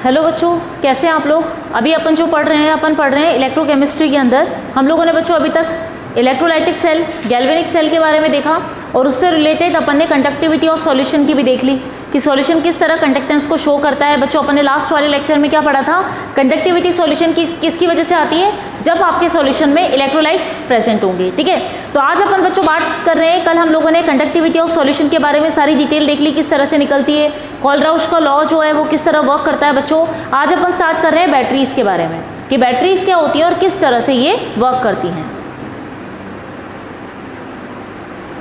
Hello बच्चों, कैसे हैं आप लोग। अभी अपन जो पढ़ रहे हैं इलेक्ट्रोकेमिस्ट्री के अंदर हम लोगों ने बच्चों अभी तक इलेक्ट्रोलाइटिक सेल, गैल्वेनिक सेल के बारे में देखा और उससे रिलेटेड अपन ने कंडक्टिविटी ऑफ सॉल्यूशन की भी देख ली कि सॉल्यूशन किस तरह कंडक्टेंस को शो करता है। बच्चों अपन ने लास्ट वाले लेक्चर में क्या पढ़ा था, कंडक्टिविटी सॉल्यूशन की किसकी वजह से आती है, जब आपके सॉल्यूशन में इलेक्ट्रोलाइट प्रेजेंट होंगे। ठीक है, तो आज अपन बच्चों बात कर रहे हैं, कल हम लोगों ने कंडक्टिविटी ऑफ सॉल्यूशन के बारे में सारी डिटेल देख ली, किस तरह से निकलती है, कोलराउश का लॉ जो है वो किस तरह वर्क करता है। बच्चों आज अपन स्टार्ट कर रहे हैं बैटरीज के बारे में कि बैटरीज क्या होती है और किस तरह से ये वर्क करती हैं।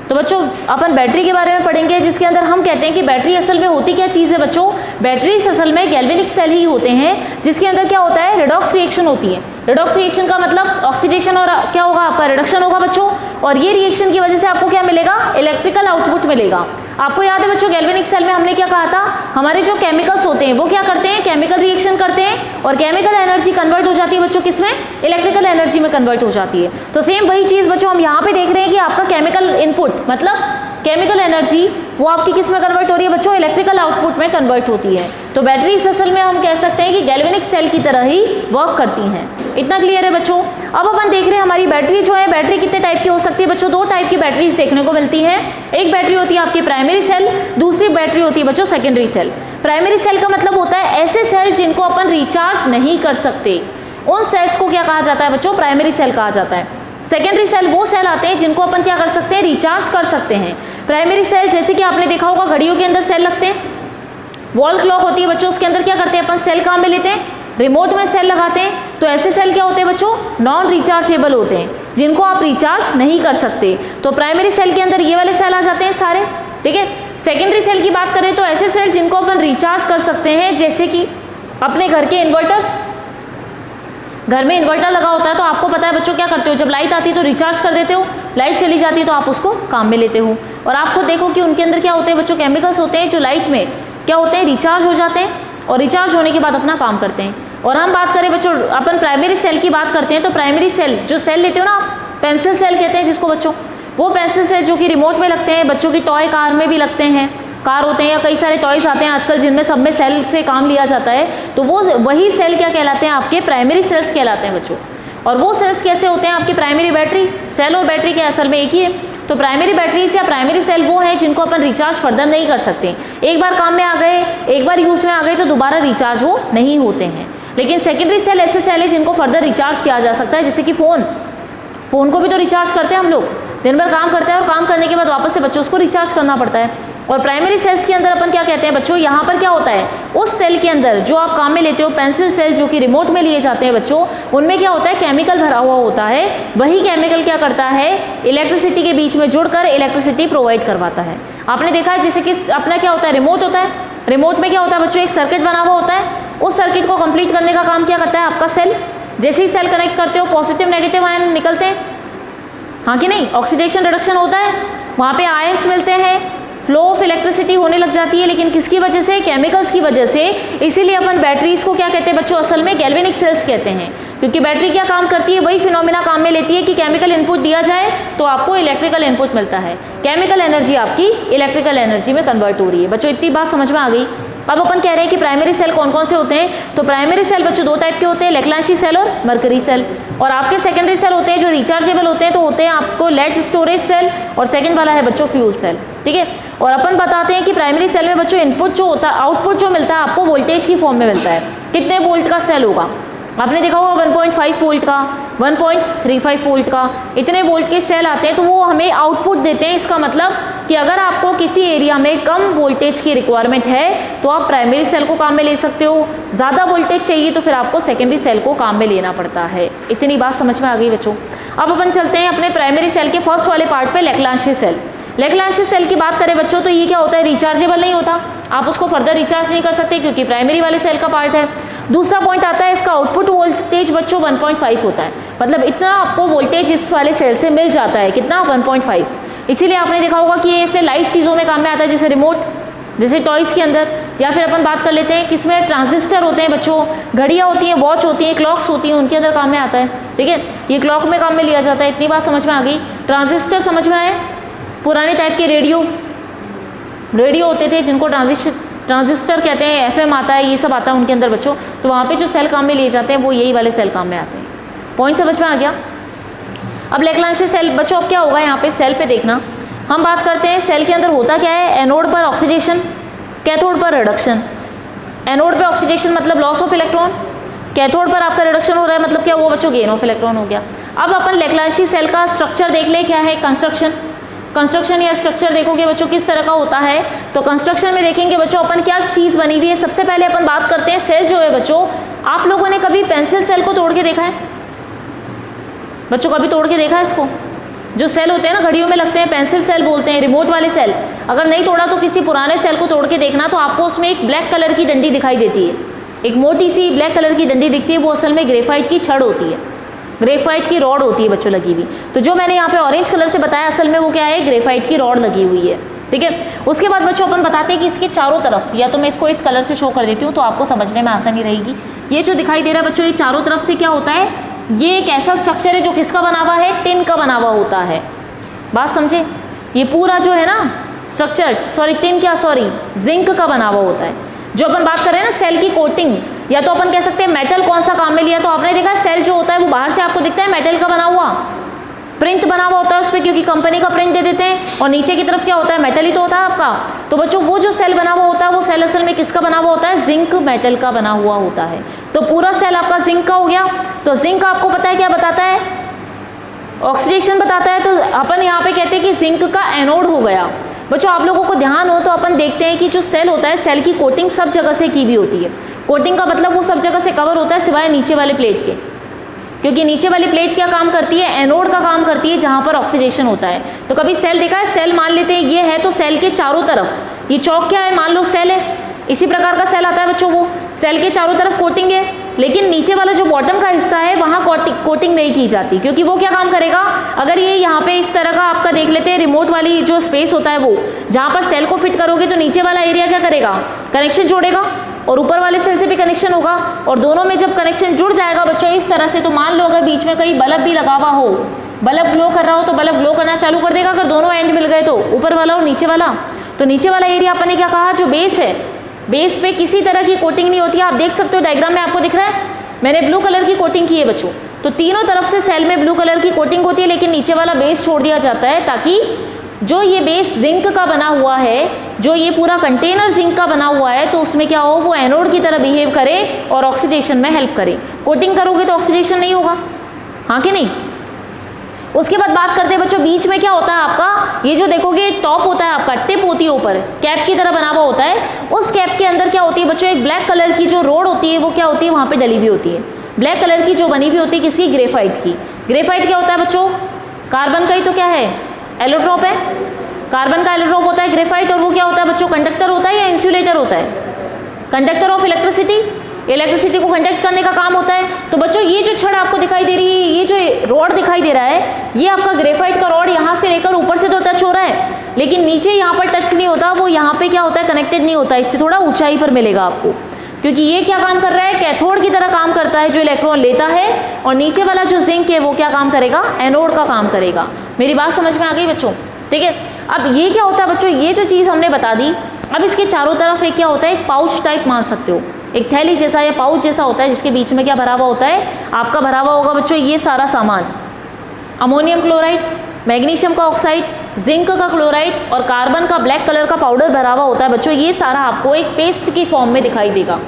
तो बच्चों अपन बैटरी के बारे में पढ़ेंगे, जिसके अंदर हम कहते हैं कि बैटरी असल में होती क्या चीज़ है। बच्चों बैटरीज असल में गैल्वेनिक सेल ही होते हैं, जिसके अंदर क्या होता है, रिडॉक्स रिएक्शन होती है। रिडॉक्स रिएक्शन का मतलब ऑक्सीडेशन और क्या होगा, आपका रिडक्शन होगा बच्चों, और ये रिएक्शन की वजह से आपको क्या मिलेगा, इलेक्ट्रिकल आउटपुट मिलेगा। आपको याद है बच्चों गैल्वेनिक सेल में हमने क्या कहा था, हमारे जो केमिकल्स होते हैं वो क्या करते हैं, केमिकल रिएक्शन करते हैं और केमिकल एनर्जी कन्वर्ट हो जाती है बच्चों किसमें, इलेक्ट्रिकल एनर्जी में कन्वर्ट हो जाती है। तो सेम वही चीज़ बच्चों हम यहाँ पे देख रहे हैं कि आपका केमिकल इनपुट मतलब केमिकल एनर्जी वो आपकी किस में कन्वर्ट हो रही है बच्चों, इलेक्ट्रिकल आउटपुट में कन्वर्ट होती है। तो बैटरीज असल में हम कह सकते हैं कि गैल्वेनिक सेल की तरह ही वर्क करती हैं। इतना क्लियर है बच्चों। अब अपन देख रहे हैं हमारी बैटरी जो है, बैटरी कितने टाइप की हो सकती है बच्चों, दो टाइप की बैटरीज देखने को मिलती है। एक बैटरी होती है आपकी प्राइमरी सेल, दूसरी बैटरी होती है बच्चों सेकेंडरी सेल। प्राइमरी सेल का मतलब होता है ऐसे सेल जिनको अपन रिचार्ज नहीं कर सकते, उन सेल्स को क्या कहा जाता है बच्चों, प्राइमरी सेल कहा जाता है। सेकेंडरी सेल वो सेल आते हैं जिनको अपन क्या कर सकते हैं, रिचार्ज कर सकते हैं। प्राइमरी सेल जैसे कि आपने देखा होगा घड़ियों के अंदर सेल लगते हैं, वॉल क्लॉक होती है बच्चों, उसके अंदर क्या करते हैं अपन, सेल काम में लेते हैं, रिमोट में सेल लगाते हैं। तो ऐसे सेल क्या होते हैं बच्चों, नॉन रिचार्जेबल होते हैं, जिनको आप रिचार्ज नहीं कर सकते। तो प्राइमरी सेल के अंदर ये वाले सेल आ जाते हैं सारे। ठीक है, सेकेंडरी सेल की बात करें तो ऐसे सेल जिनको अपन रिचार्ज कर सकते हैं, जैसे कि अपने घर के इन्वर्टर्स, घर में इन्वर्टर लगा होता है तो आपको पता है बच्चों क्या करते हो, जब लाइट आती है तो रिचार्ज कर देते हो, लाइट चली जाती है तो आप उसको काम में लेते हो। और आप खुद देखो कि उनके अंदर क्या होते हैं बच्चों, केमिकल्स होते हैं जो लाइट में क्या होते हैं, रिचार्ज हो जाते हैं और रिचार्ज होने के बाद अपना काम करते हैं। और हम बात करें बच्चों, अपन प्राइमरी सेल की बात करते हैं तो प्राइमरी सेल जो सेल लेते हो ना आप, पेंसिल सेल कहते हैं जिसको बच्चों, वो पेंसिल सेल जो कि रिमोट में लगते हैं, बच्चों की टॉय कार में भी लगते हैं, कार होते हैं या कई सारे टॉयज आते हैं आजकल जिनमें सब में सेल से काम लिया जाता है, तो वो वही सेल क्या कहलाते हैं, आपके प्राइमरी सेल्स कहलाते हैं बच्चों। और वो सेल्स कैसे होते हैं, आपकी प्राइमरी बैटरी, सेल और बैटरी के असल में एक ही है। तो प्राइमरी बैटरीज या प्राइमरी सेल वो है जिनको अपन रिचार्ज फर्दर नहीं कर सकते, एक बार काम में आ गए, एक बार यूज में आ गए तो दोबारा रिचार्ज वो नहीं होते हैं। लेकिन सेकेंडरी सेल ऐसे सेल है जिनको फर्दर रिचार्ज किया जा सकता है, जैसे कि फ़ोन को भी तो रिचार्ज करते हैं हम लोग, दिन भर काम करते हैं और काम करने के बाद वापस से बच्चों उसको रिचार्ज करना पड़ता है। और प्राइमरी सेल्स के अंदर अपन क्या कहते हैं बच्चों, यहाँ पर क्या होता है, उस सेल के अंदर जो आप काम में लेते हो, पेंसिल सेल जो कि रिमोट में लिए जाते हैं बच्चों, उनमें क्या होता है, केमिकल भरा हुआ होता है। वही केमिकल क्या करता है, इलेक्ट्रिसिटी के बीच में जुड़कर इलेक्ट्रिसिटी प्रोवाइड करवाता है। आपने देखा है जैसे कि अपना क्या होता है, रिमोट होता है, रिमोट में क्या होता है बच्चों, एक सर्किट बना हुआ होता है, उस सर्किट को कंप्लीट करने का काम क्या करता है आपका सेल। जैसे ही सेल कनेक्ट करते हो पॉजिटिव नेगेटिव आयन निकलते हैं, हाँ कि नहीं, ऑक्सीडेशन रिडक्शन होता है, वहाँ पे आयंस मिलते हैं, फ्लो ऑफ इलेक्ट्रिसिटी होने लग जाती है, लेकिन किसकी वजह से, केमिकल्स की वजह से। इसीलिए अपन बैटरीज को क्या कहते हैं बच्चों, असल में गैल्वेनिक सेल्स कहते हैं, क्योंकि बैटरी क्या काम करती है, वही फिनोमिना काम में लेती है कि केमिकल इनपुट दिया जाए तो आपको इलेक्ट्रिकल इनपुट मिलता है, केमिकल एनर्जी आपकी इलेक्ट्रिकल एनर्जी में कन्वर्ट हो रही है। बच्चों इतनी बात समझ में आ गई। अब अपन कह रहे हैं कि प्राइमरी सेल कौन कौन से होते हैं, तो प्राइमरी सेल बच्चों दो टाइप के होते हैं, लेक्लांशी सेल और मर्करी सेल। और आपके सेकेंडरी सेल होते हैं जो रिचार्जेबल होते हैं, तो होते हैं आपको लेड स्टोरेज सेल, और सेकंड वाला है बच्चों फ्यूल सेल। ठीक है, और अपन बताते हैं कि प्राइमरी सेल में बच्चों इनपुट जो होता है, आउटपुट जो मिलता है आपको वोल्टेज की फॉर्म में मिलता है। कितने वोल्ट का सेल होगा, आपने देखा होगा 1.5 वोल्ट का, 1.35 वोल्ट का, इतने वोल्ट के सेल आते हैं, तो वो हमें आउटपुट देते हैं। इसका मतलब कि अगर आपको किसी एरिया में कम वोल्टेज की रिक्वायरमेंट है तो आप प्राइमरी सेल को काम में ले सकते हो, ज़्यादा वोल्टेज चाहिए तो फिर आपको सेकेंडरी सेल को काम में लेना पड़ता है। इतनी बात समझ में आ गई बच्चों। अब अपन चलते हैं अपने प्राइमरी सेल के फर्स्ट वाले पार्ट पे, लेक्लांशी सेल। लेक्लांशी सेल की बात करें बच्चों तो ये क्या होता है, रिचार्जेबल नहीं होता, आप उसको फर्दर रिचार्ज नहीं कर सकते क्योंकि प्राइमरी वाले सेल का पार्ट है। दूसरा पॉइंट आता है इसका आउटपुट वोल्टेज बच्चों 1.5 होता है, मतलब इतना आपको वोल्टेज इस वाले सेल से मिल जाता है, कितना, 1.5। इसीलिए आपने देखा होगा कि ये ऐसे लाइट चीज़ों में काम में आता है, जैसे रिमोट, जैसे टॉयज़ के अंदर, या फिर अपन बात कर लेते हैं किसमें, ट्रांजिस्टर होते हैं बच्चों, घड़ियाँ होती हैं, वॉच होती हैं, क्लॉक्स होती हैं, उनके अंदर काम में आता है। ठीक है, ये क्लॉक में काम में लिया जाता है। इतनी बात समझ में आ गई। ट्रांजिस्टर समझ में आए, पुराने टाइप के रेडियो होते थे जिनको ट्रांजिस्टर कहते हैं, FM आता है, ये सब आता है उनके अंदर बच्चों। तो वहाँ पे जो सेल काम में लिए जाते हैं वो यही वाले सेल काम में आते हैं। पॉइंट समझ में आ गया। अब लैग्रांज सेल बच्चों, अब क्या होगा यहाँ पे सेल पे देखना, हम बात करते हैं सेल के अंदर होता क्या है, एनोड पर ऑक्सीडेशन, कैथोड पर रिडक्शन। एनोड पे ऑक्सीडेशन मतलब लॉस ऑफ इलेक्ट्रॉन, कैथोड पर आपका रिडक्शन हो रहा है मतलब क्या हुआ बच्चों, गेन ऑफ इलेक्ट्रॉन हो गया। अब अपन लैग्रांज सेल का स्ट्रक्चर देख ले, क्या है कंस्ट्रक्शन या स्ट्रक्चर देखोगे बच्चों किस तरह का होता है। तो कंस्ट्रक्शन में देखेंगे बच्चों अपन क्या चीज़ बनी हुई है। सबसे पहले अपन बात करते हैं सेल जो है बच्चों, आप लोगों ने कभी पेंसिल सेल को तोड़ के देखा है बच्चों, कभी तोड़ के देखा है इसको? जो सेल होते हैं ना घड़ियों में लगते हैं, पेंसिल सेल बोलते हैं, रिमोट वाले सेल। अगर नहीं तोड़ा तो किसी पुराने सेल को तोड़ के देखना, तो आपको उसमें एक ब्लैक कलर की डंडी दिखाई देती है, एक मोटी सी ब्लैक कलर की डंडी दिखती है, वो असल में ग्रेफाइट की छड़ होती है, ग्रेफाइट की रॉड होती है बच्चों लगी हुई। तो जो मैंने यहाँ पे ऑरेंज कलर से बताया असल में वो क्या है, ग्रेफाइट की रॉड लगी हुई है, ठीक है। उसके बाद बच्चों अपन बताते हैं कि इसके चारों तरफ, या तो मैं इसको इस कलर से शो कर देती हूँ तो आपको समझने में आसानी रहेगी। ये जो दिखाई दे रहा है बच्चों, ये चारों तरफ से क्या होता है, ये एक ऐसा स्ट्रक्चर है जो किसका बना हुआ है, टिन का बना हुआ होता है। बात समझे, ये पूरा जो है ना स्ट्रक्चर, जिंक का बना हुआ होता है। जो अपन बात कर रहे हैं ना सेल की कोटिंग, या तो अपन कह सकते हैं मेटल कौन सा काम में लिया, तो आपने देखा सेल जो होता है वो बाहर से आपको दिखता है मेटल का बना हुआ, प्रिंट बना हुआ होता है उस पर, क्योंकि कंपनी का प्रिंट दे देते हैं, और नीचे की तरफ क्या होता है, मेटल ही तो होता है आपका। तो बच्चों वो जो सेल बना हुआ होता है वो सेल असल में किसका बना हुआ होता है, जिंक मेटल का बना हुआ होता है। तो पूरा सेल आपका जिंक का हो गया। तो जिंक आपको पता है क्या बताता है, ऑक्सीडेशन बताता है। तो अपन यहाँ पे कहते हैं कि जिंक का एनोड हो गया। बच्चों आप लोगों को ध्यान हो तो अपन देखते हैं कि जो सेल होता है, सेल की कोटिंग सब जगह से की भी होती है। कोटिंग का मतलब वो सब जगह से कवर होता है सिवाय नीचे वाले प्लेट के, क्योंकि नीचे वाली प्लेट क्या काम करती है, एनोड का काम करती है, जहाँ पर ऑक्सीडेशन होता है। तो कभी सेल देखा है, सेल मान लेते हैं ये है, तो सेल के चारों तरफ ये चौक क्या है, मान लो सेल है, इसी प्रकार का सेल आता है बच्चों। वो सेल के चारों तरफ कोटिंग है, लेकिन नीचे वाला जो बॉटम का हिस्सा है वहाँ कोटिंग नहीं की जाती, क्योंकि वो क्या काम करेगा, अगर ये यहाँ पे इस तरह का आपका देख लेते हैं रिमोट वाली जो स्पेस होता है, वो जहाँ पर सेल को फिट करोगे तो नीचे वाला एरिया क्या करेगा, कनेक्शन जोड़ेगा, और ऊपर वाले सेल से भी कनेक्शन होगा, और दोनों में जब कनेक्शन जुड़ जाएगा बच्चों इस तरह से, तो मान लो अगर बीच में कहीं बल्ब भी लगा हुआ हो, बल्ब ग्लो कर रहा हो, तो बल्ब ग्लो करना चालू कर देगा अगर दोनों एंड मिल गए तो, ऊपर वाला और नीचे वाला। तो नीचे वाला एरिया अपन ने क्या कहा, जो बेस है, बेस पे किसी तरह की कोटिंग नहीं होती है। आप देख सकते हो डायग्राम में आपको दिख रहा है, मैंने ब्लू कलर की कोटिंग की है बच्चों। तो तीनों तरफ से सेल में ब्लू कलर की कोटिंग होती है, लेकिन नीचे वाला बेस छोड़ दिया जाता है, ताकि जो ये बेस जिंक का बना हुआ है, जो ये पूरा कंटेनर जिंक का बना हुआ है, तो उसमें क्या हो, वो एनोड की तरह बिहेव करे और ऑक्सीडेशन में हेल्प करे। कोटिंग करोगे तो ऑक्सीडेशन नहीं होगा, हाँ कि नहीं। उसके बाद बात करते हैं बच्चों, बीच में क्या होता है आपका, ये जो देखोगे टॉप होता है आपका, टिप होती है ऊपर, कैप की तरह बना हुआ होता है। उस कैप के अंदर क्या होती है बच्चों, एक ब्लैक कलर की जो रोड होती है, वो क्या होती है, वहाँ पे डली हुई होती है, ब्लैक कलर की जो बनी हुई होती है, किसकी, ग्रेफाइट की। ग्रेफाइट क्या होता है बच्चों, कार्बन का ही तो क्या है, एलोट्रोप है, कार्बन का एलोट्रोप होता है ग्रेफाइट। और वो क्या होता है बच्चों, कंडक्टर होता है या इंसुलेटर होता है, कंडक्टर ऑफ इलेक्ट्रिसिटी, इलेक्ट्रिसिटी को कंडक्ट करने का काम होता है। तो बच्चों ये जो छड़ आपको दिखाई दे रही है, ये जो रॉड दिखाई दे रहा है, ये आपका ग्रेफाइट का रॉड यहाँ से लेकर ऊपर से तो टच हो रहा है, लेकिन नीचे यहाँ पर टच नहीं होता, वो यहाँ पे क्या होता है, कनेक्टेड नहीं होता, इससे थोड़ा ऊंचाई पर मिलेगा आपको, क्योंकि ये क्या काम कर रहा है, कैथोड की तरह काम करता है, जो इलेक्ट्रॉन लेता है, और नीचे वाला जो जिंक है वो क्या काम करेगा, एनोड का काम करेगा। मेरी बात समझ में आ गई बच्चों, ठीक है। अब ये क्या होता है बच्चों, ये जो चीज़ हमने बता दी, अब इसके चारों तरफ एक क्या होता है, एक पाउच टाइप मान सकते हो, एक थैली जैसा या पाउच जैसा होता है, जिसके बीच में क्या भरा हुआ होता है, आपका भरा हुआ होगा बच्चों ये सारा सामान, अमोनियम क्लोराइड, मैग्नीशियम का ऑक्साइड, जिंक का क्लोराइड और कार्बन का ब्लैक कलर का पाउडर भरा हुआ होता है बच्चों। ये सारा आपको एक पेस्ट की फॉर्म में दिखाई देगा।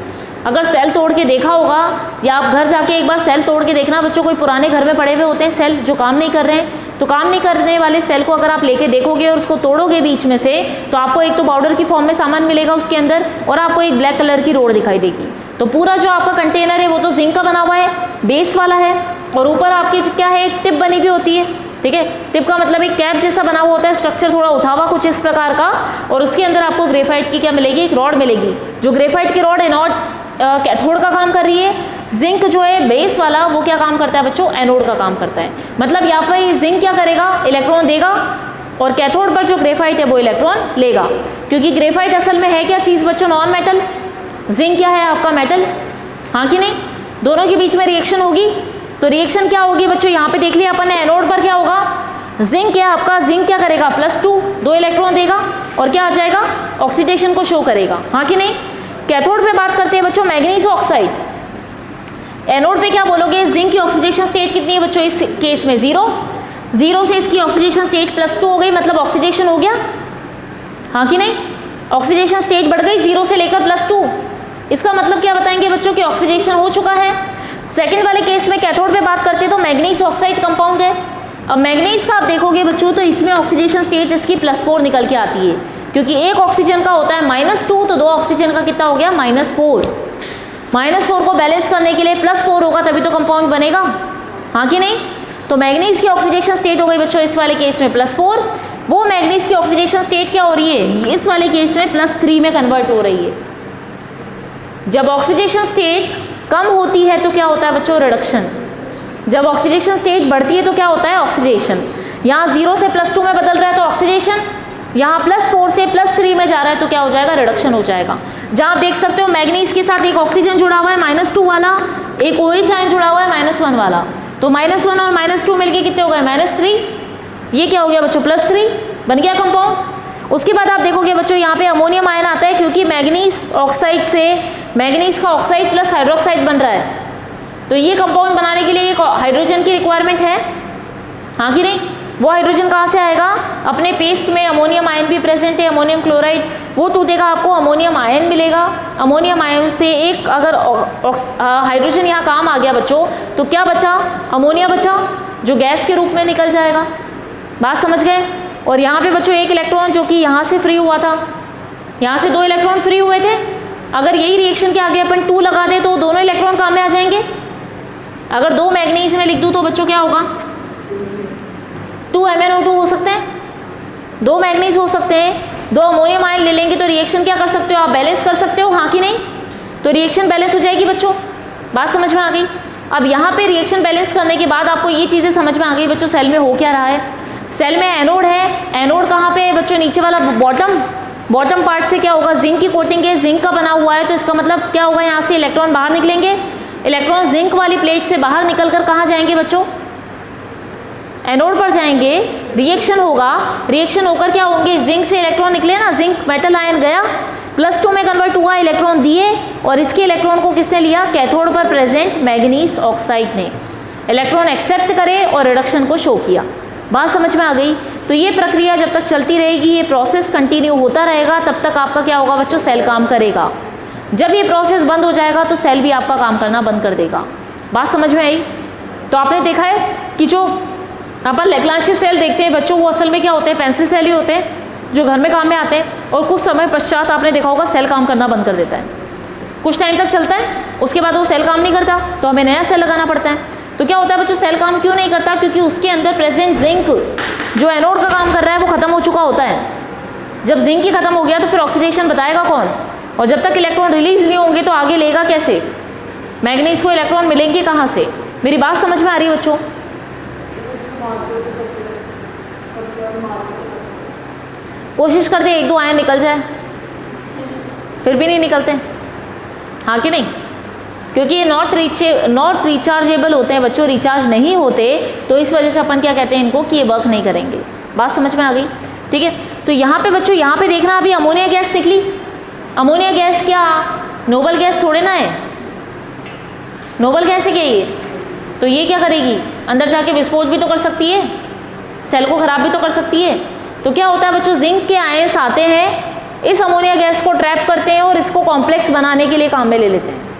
अगर सेल तोड़ के देखा होगा, या आप घर जाके एक बार सेल तोड़ के देखना बच्चों, कोई पुराने घर में पड़े हुए होते हैं सेल जो काम नहीं कर रहे हैं, तो काम नहीं करने वाले सेल को अगर आप लेके देखोगे और उसको तोड़ोगे बीच में से, तो आपको एक तो पाउडर की फॉर्म में सामान मिलेगा उसके अंदर, और आपको एक ब्लैक कलर की रोड दिखाई देगी। तो पूरा जो आपका कंटेनर है वो तो जिंक का बना हुआ है, बेस वाला है, और ऊपर आपकी क्या है, एक टिप बनी हुई होती है, ठीक है। टिप का मतलब एक कैप जैसा बना हुआ होता है, स्ट्रक्चर थोड़ा उठा हुआ कुछ इस प्रकार का, और उसके अंदर आपको ग्रेफाइट की क्या मिलेगी, एक रॉड मिलेगी। जो ग्रेफाइट की रॉड एनोड कैथोड का काम कर रही है, जिंक जो है बेस वाला वो क्या काम करता है बच्चों, एनोड का काम करता है। मतलब यहाँ पर जिंक क्या करेगा, इलेक्ट्रॉन देगा, और कैथोड पर जो ग्रेफाइट है वो इलेक्ट्रॉन लेगा, क्योंकि ग्रेफाइट असल में है क्या चीज़ बच्चों, नॉन मेटल, जिंक क्या है आपका मेटल, हाँ कि नहीं। दोनों के बीच में रिएक्शन होगी, तो रिएक्शन क्या होगी बच्चों, यहाँ पे देख लिया अपन ने, एनोड पर क्या होगा, जिंक है आपका, जिंक क्या करेगा, +2, 2 इलेक्ट्रॉन देगा, और क्या आ जाएगा, ऑक्सीडेशन को शो करेगा, हाँ कि नहीं। कैथोड पे बात करते हैं बच्चों, मैग्नीज ऑक्साइड। एनोड पे क्या बोलोगे, जिंक की ऑक्सीडेशन स्टेट कितनी है बच्चों इस केस में, 0। 0 से इसकी ऑक्सीडेशन स्टेट +2 हो गई, मतलब ऑक्सीडेशन हो गया, हाँ कि नहीं। ऑक्सीडेशन स्टेट बढ़ गई 0 से लेकर +2, इसका मतलब क्या बताएंगे बच्चों कि ऑक्सीडेशन हो चुका है। सेकंड वाले केस में कैथोड पे बात करते हैं तो मैग्नीज ऑक्साइड कंपाउंड है। अब मैग्नीज का आप देखोगे बच्चों तो इसमें ऑक्सीडेशन स्टेट इसकी +4 निकल के आती है, क्योंकि एक ऑक्सीजन का होता है -2, तो 2 ऑक्सीजन का कितना हो गया, -4। -4 को बैलेंस करने के लिए +4 होगा तभी तो कंपाउंड बनेगा, हाँ कि नहीं। तो मैग्नीज की ऑक्सीडेशन स्टेट हो गई बच्चों इस वाले केस में +4। वो मैग्नीज की ऑक्सीडेशन स्टेट क्या हो रही है, इस वाले केस में +3 में कन्वर्ट हो रही है। जब ऑक्सीडेशन स्टेट कम होती है तो क्या होता है बच्चों, रिडक्शन। जब ऑक्सीडेशन स्टेट बढ़ती है तो क्या होता है, ऑक्सीडेशन। यहाँ 0 से +2 में बदल रहा है तो ऑक्सीडेशन, यहाँ +4 से +3 में जा रहा है तो क्या हो जाएगा, रिडक्शन हो जाएगा। जहाँ आप देख सकते हो मैग्नीज के साथ एक ऑक्सीजन जुड़ा हुआ है -2 वाला, एक OH आयन जुड़ा हुआ है -1 वाला, तो -1 और -2 मिलके कितने हो गए, -3। ये क्या हो गया बच्चों, +3 बन गया कंपाउंड। उसके बाद आप देखोगे बच्चों यहाँ पे अमोनियम आयन आता है, क्योंकि मैग्नीज ऑक्साइड से मैग्नीज का ऑक्साइड प्लस हाइड्रोक्साइड बन रहा है, तो ये कंपाउंड बनाने के लिए एक हाइड्रोजन की रिक्वायरमेंट है, हाँ कि नहीं। वो हाइड्रोजन कहाँ से आएगा, अपने पेस्ट में अमोनियम आयन भी प्रेजेंट है, अमोनियम क्लोराइड, वो टूटेगा आपको अमोनियम आयन मिलेगा। अमोनियम आयन से एक अगर हाइड्रोजन यहाँ काम आ गया बच्चों तो क्या बचा, अमोनिया बचा, जो गैस के रूप में निकल जाएगा। बात समझ गए। और यहाँ पे बच्चों एक इलेक्ट्रॉन जो कि यहाँ से फ्री हुआ था, यहाँ से 2 इलेक्ट्रॉन फ्री हुए थे, अगर यही रिएक्शन के आगे अपन 2 लगा दे तो दोनों इलेक्ट्रॉन काम में आ जाएंगे। अगर 2 मैग्नीज में लिख दूँ तो बच्चों क्या होगा, 2 MnO2 हो सकते हैं, 2 मैग्नीज हो सकते हैं, 2 अमोनियम आयन ले लेंगे तो रिएक्शन क्या कर सकते हो आप, बैलेंस कर सकते हो, हाँ कि नहीं। तो रिएक्शन बैलेंस हो जाएगी बच्चों, बात समझ में आ गई। अब यहाँ पे रिएक्शन बैलेंस करने के बाद आपको ये चीज़ें समझ में आ गई बच्चों, सेल में हो क्या रहा है। सेल में एनोड है, एनोड कहाँ पे है बच्चों, नीचे वाला बॉटम पार्ट से क्या होगा, जिंक की कोटिंग है, जिंक का बना हुआ है, तो इसका मतलब क्या होगा, यहाँ से इलेक्ट्रॉन बाहर निकलेंगे, इलेक्ट्रॉन जिंक वाली प्लेट से बाहर निकल कर कहाँ जाएंगे बच्चों, एनोड पर जाएंगे, रिएक्शन होगा, रिएक्शन होकर क्या होंगे, जिंक से इलेक्ट्रॉन निकले ना, जिंक मेटल आयन गया, +2 में कन्वर्ट हुआ, इलेक्ट्रॉन दिए, और इसके इलेक्ट्रॉन को किसने लिया, कैथोड पर प्रेजेंट मैग्नीज ऑक्साइड ने इलेक्ट्रॉन एक्सेप्ट करे और रिडक्शन को शो किया। बात समझ में आ गई। तो ये प्रक्रिया जब तक चलती रहेगी, ये प्रोसेस कंटिन्यू होता रहेगा, तब तक आपका क्या होगा बच्चों, सेल काम करेगा। जब ये प्रोसेस बंद हो जाएगा तो सेल भी आपका काम करना बंद कर देगा। बात समझ में आई। तो आपने देखा है कि जो अपन लैग्रांज सेल देखते हैं बच्चों, वो असल में क्या होते हैं, पेंसिल सेल ही होते हैं जो घर में काम में आते हैं, और कुछ समय पश्चात आपने देखा होगा सेल काम करना बंद कर देता है, कुछ टाइम तक चलता है, उसके बाद वो सेल काम नहीं करता तो हमें नया सेल लगाना पड़ता है। तो क्या होता है बच्चों, सेल काम क्यों नहीं करता, क्योंकि उसके अंदर प्रेजेंट जिंक जो एनोड का काम कर रहा है वो खत्म हो चुका होता है। जब जिंक ही खत्म हो गया तो फिर ऑक्सीडेशन बताएगा कौन, और जब तक इलेक्ट्रॉन रिलीज नहीं होंगे तो आगे लेगा कैसे, मैग्नीज को इलेक्ट्रॉन मिलेंगे कहाँ से। मेरी बात समझ में आ रही है बच्चों। कोशिश करते 1-2 आयन निकल जाए, फिर भी नहीं निकलते, हाँ कि नहीं, क्योंकि ये नॉट रिचार्जेबल होते हैं बच्चों, रिचार्ज नहीं होते, तो इस वजह से अपन क्या कहते हैं इनको कि ये वर्क नहीं करेंगे। बात समझ में आ गई, ठीक है। तो यहाँ पे बच्चों, यहाँ पे देखना अभी अमोनिया गैस निकली, अमोनिया गैस क्या नोबल गैस थोड़े ना है, नोबल गैस है क्या ये, तो ये क्या करेगी, अंदर जाके विस्फोट भी तो कर सकती है, सेल को खराब भी तो कर सकती है। तो क्या होता है बच्चों, जिंक के आयंस आते हैं, इस अमोनिया गैस को ट्रैप करते हैं और इसको कॉम्प्लेक्स बनाने के लिए काम में ले लेते हैं।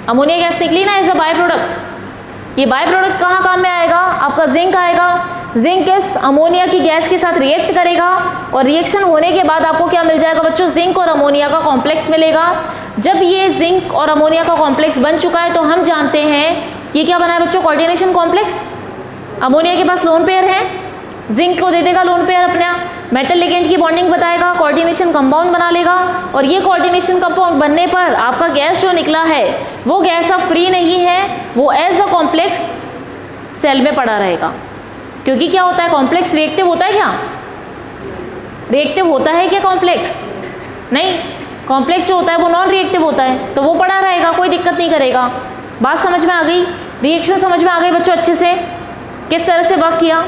अमोनिया गैस निकली ना एज अ बाय प्रोडक्ट, ये बाय प्रोडक्ट कहाँ काम में आएगा, आपका जिंक आएगा, जिंक इस अमोनिया की गैस के साथ रिएक्ट करेगा, और रिएक्शन होने के बाद आपको क्या मिल जाएगा बच्चों, जिंक और अमोनिया का कॉम्प्लेक्स मिलेगा। जब ये जिंक और अमोनिया का कॉम्प्लेक्स बन चुका है तो हम जानते हैं ये क्या बना है बच्चों, कोऑर्डिनेशन कॉम्प्लेक्स। अमोनिया के पास लोन पेयर है, जिंक को दे देगा लोन पेयर अपना, मेटल लिगेंड की बॉन्डिंग बताएगा, कोऑर्डिनेशन कंपाउंड बना लेगा, और ये कोऑर्डिनेशन कंपाउंड बनने पर आपका गैस जो निकला है वो गैस अब फ्री नहीं है, वो एज अ कॉम्प्लेक्स सेल में पड़ा रहेगा। क्योंकि क्या होता है, कॉम्प्लेक्स रिएक्टिव होता है क्या, रिएक्टिव होता है क्या कॉम्प्लेक्स, नहीं, कॉम्प्लेक्स जो होता है वो नॉन रिएक्टिव होता है, तो वो पड़ा रहेगा, कोई दिक्कत नहीं करेगा। बात समझ में आ गई, रिएक्शन समझ में आ गई बच्चों अच्छे से, किस तरह से वर्क किया,